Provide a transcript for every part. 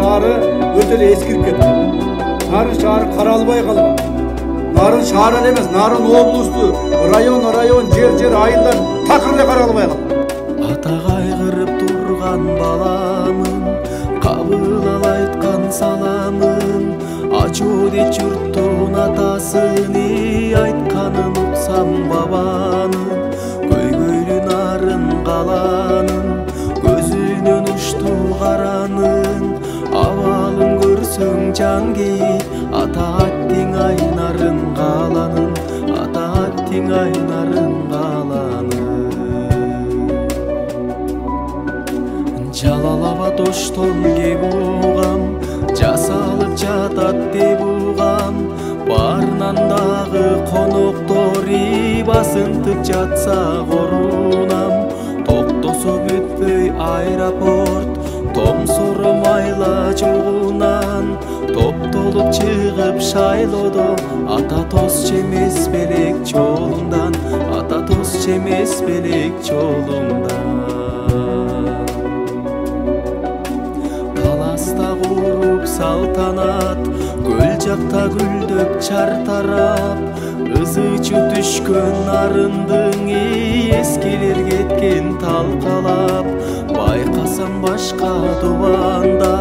шаары өтө эле эскирип кетти. Нарын шаары каралбай калган. Нарын шаары эле эмес, Нарын облусту район жер айылдар такыр эле каралбай калган. Ата кайгырып турган баламын, кабыл ал айткан саламын. Ачуу дейт журттун атасын, айтканын уксам бабанын. Көйгөйлүү нарын каланын, көзүнөн ушту каранын. Абалын көрсөң жан кейип, ата аттиң айнарын каланын, ата аттиң айнарын каланын. Жалалабад оштон кеп угам, жасалып жатат деп угам. Барынан дагы коноктор басынтып жатса корунам. Токтосо бүтпөй аэропорт, томсоро майла жогунан. Топтолуп чыгып шайлоодо, ата тоз чемес белек жолундан, ата тоз чемес белек жолундан. Таласта куруп салтанат, көл жакта гүлдөп чартарап. Ызычы түшкөн нарындың эскилер кеткен талкалап. Байкасам башка дубанда,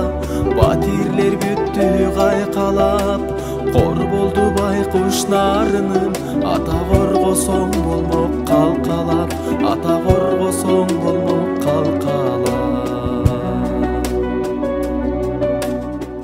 батирлер бүттү кайкалап. Кор болду байкуш нарынын, ата коргосоң болмок калкалап, ата коргосоң болмок калкалап.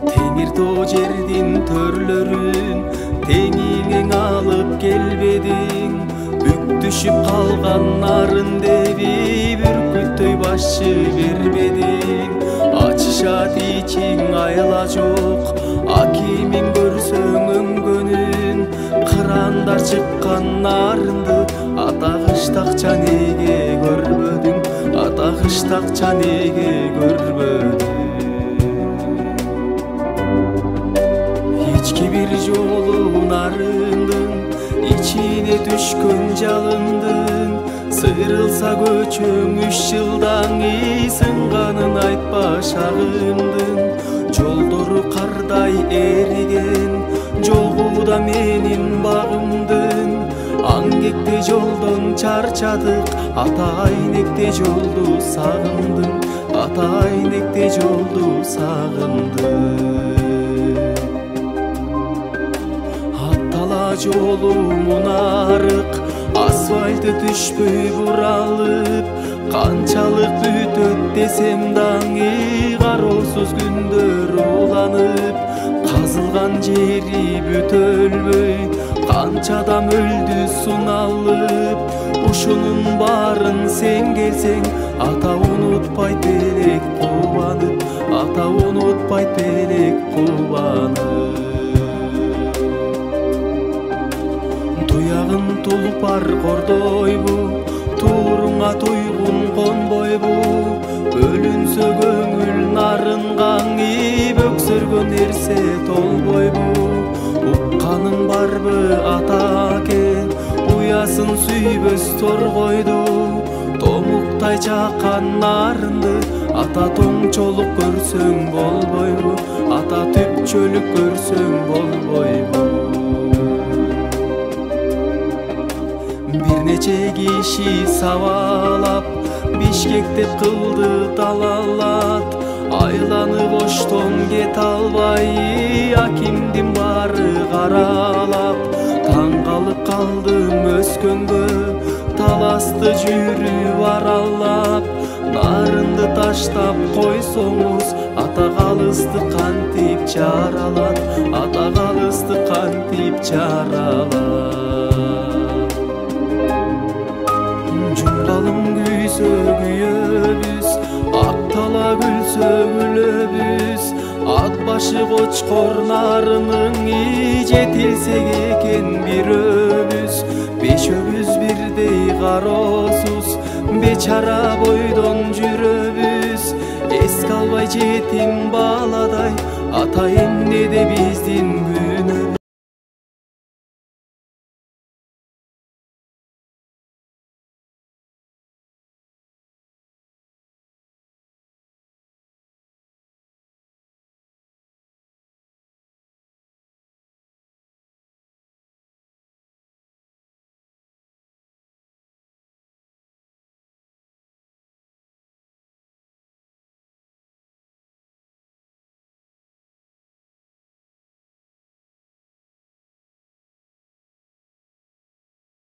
Теңир тоо жердин төрлөрүн теңиңең алып келбедиң. Бүк түшүп калган нарын деби бүркүттөй башчы бербедиң. Ачышат ичиң айла жок, акимиң көрсөң өңгөнүн. Кырандар чыккан нарынды, ата кыштакча неге көрбөдүң, ата кыштакча неге көрбөдүң. Ички бир жолу нарындын, ичине түшкөн жалындын. Сыйрылса көчөң 3 жылдан, сынганын айтпа шагымдын. Жолдору кардай эриген, жогу да менин багымдын. Аңгекте жолдон чарчадык, ата айнекте жолду сагындым, ата айнекте жолду сагындым. Жолу мунарык, асфальты түшпөй буралып. Канчалык бүтөт десем даңы, кароосуз күндөр уланып. Казылган жери бүтөлбөй, канчадам өлдү суналып. Ушунун баарын сен келсең, ата унутпайт белек кубанып, ата унутпайт белек кубанып. Туягын тулпар кордойбу, тууруңа туйгун конбойбу. Өлүнсө көңүл нарынгаң, бөксөргөн нерсе толбойбу. Укканың барбы атаке, уясын сүйбөс торгойду. Томуктай чакан нарынды, ата тоңчолук көрсөң болбойбу, ата түпчөлүк көрсөң болбойбу. Бир нече киши сабалап, Бишкектеп кылды талалат. Айланып оштон кете албай, акимдин баары каралап. Таң калып калдым өскөнгө, таласты жүрүп аралап. Нарынды таштап койсоңуз, ата калысты кантип чаралат, ата калысты кантип чаралат. Жумгалым күйсө күйөбүз, ак тала күлсө күлөбүз. Ат башы кочкор нарынын, жетилсек экен бирөөбүз. Бешөөбүз бирдей кароосуз, бечара бойдон жүрөбүз. Эске албай жетим баладай, ата эмнеде биздин